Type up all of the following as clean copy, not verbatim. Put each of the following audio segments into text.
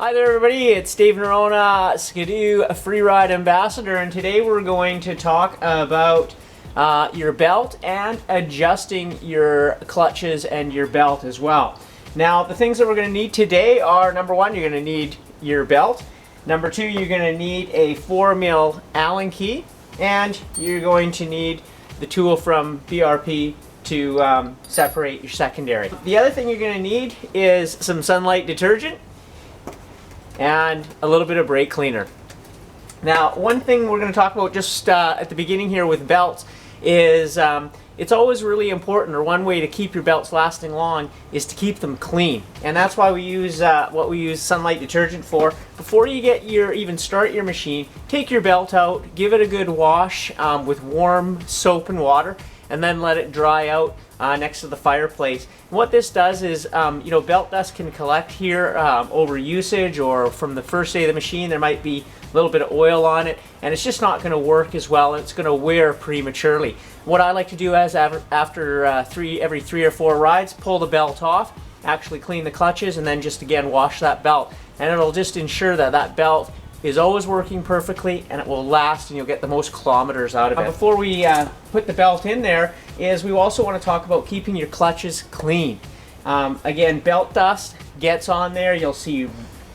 Hi there everybody, it's Dave Norona, Skidoo Freeride Ambassador, and today we're going to talk about your belt and adjusting your clutches and your belt as well. Now the things that we're going to need today are, number one, you're going to need your belt. Number two, you're going to need a 4mm Allen key, and you're going to need the tool from BRP to separate your secondary. The other thing you're going to need is some sunlight detergent and a little bit of brake cleaner. Now, one thing we're going to talk about just at the beginning here with belts is it's always really important, or one way to keep your belts lasting long is to keep them clean, and that's why we use what we use sunlight detergent for. Before you even start your machine, take your belt out, give it a good wash with warm soap and water, and then let it dry out next to the fireplace. And what this does is, belt dust can collect here over usage, or from the first day of the machine there might be a little bit of oil on it, and it's just not going to work as well, and it's going to wear prematurely. What I like to do is after every 3 or 4 rides, pull the belt off, actually clean the clutches, and then just again wash that belt, and it'll just ensure that that belt is always working perfectly, and it will last, and you'll get the most kilometers out of it. Before we put the belt in there, is we also want to talk about keeping your clutches clean. Again, belt dust gets on there, you'll see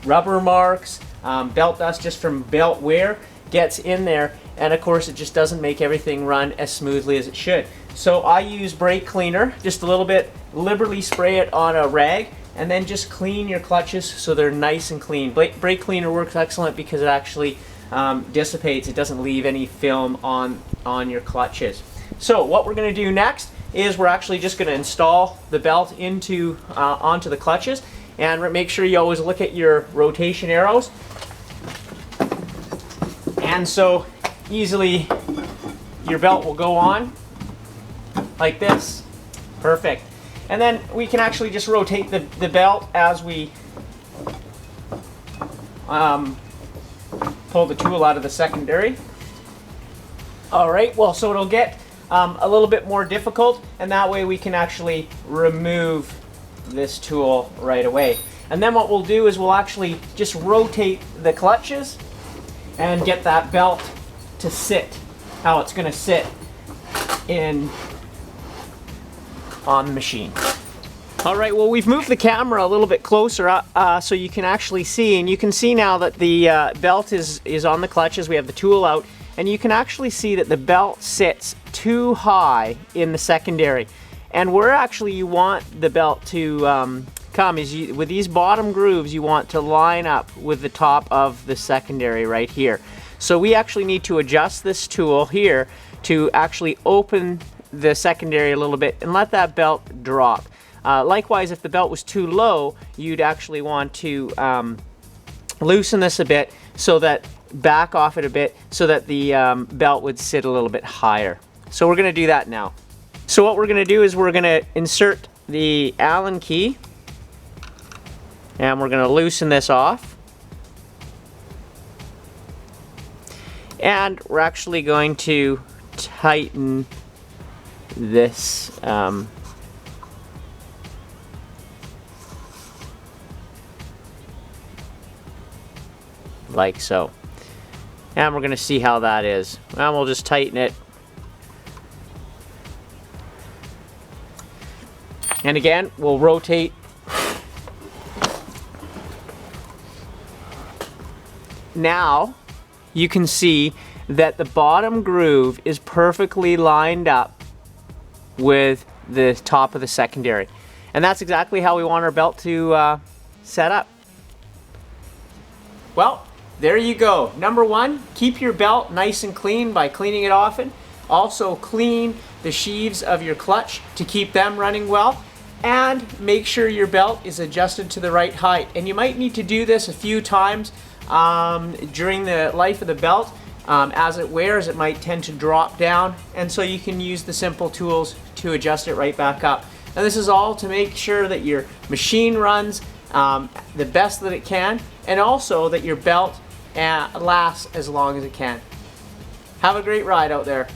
rubber marks, belt dust just from belt wear gets in there, and of course it just doesn't make everything run as smoothly as it should. So I use brake cleaner, just a little bit, liberally spray it on a rag, and then just clean your clutches so they're nice and clean. Brake cleaner works excellent because it actually dissipates. It doesn't leave any film on your clutches. So what we're going to do next is we're actually just going to install the belt onto the clutches, and make sure you always look at your rotation arrows. And so easily your belt will go on like this. Perfect. And then we can actually just rotate the belt as we pull the tool out of the secondary. Alright, well, so it'll get a little bit more difficult, and that way we can actually remove this tool right away. And then what we'll do is we'll actually just rotate the clutches and get that belt to sit how it's going to sit on the machine. Alright, well, we've moved the camera a little bit closer so you can actually see, and you can see now that the belt is on the clutches. We have the tool out, and you can actually see that the belt sits too high in the secondary. And where actually you want the belt to come is with these bottom grooves, you want to line up with the top of the secondary right here. So we actually need to adjust this tool here to actually open the secondary a little bit and let that belt drop. Likewise, if the belt was too low, you'd actually want to loosen this a bit, so that back off it a bit, so that the belt would sit a little bit higher. So we're going to do that now. So what we're going to do is we're going to insert the Allen key, and we're going to loosen this off. And we're actually going to tighten this like so. And we're going to see how that is. And we'll just tighten it. And again, we'll rotate. Now you can see that the bottom groove is perfectly lined up with the top of the secondary. And that's exactly how we want our belt to set up. Well, there you go. Number one, keep your belt nice and clean by cleaning it often. Also clean the sheaves of your clutch to keep them running well. And make sure your belt is adjusted to the right height. And you might need to do this a few times during the life of the belt. As it wears, it might tend to drop down, and so you can use the simple tools to adjust it right back up. And this is all to make sure that your machine runs the best that it can, and also that your belt lasts as long as it can. Have a great ride out there.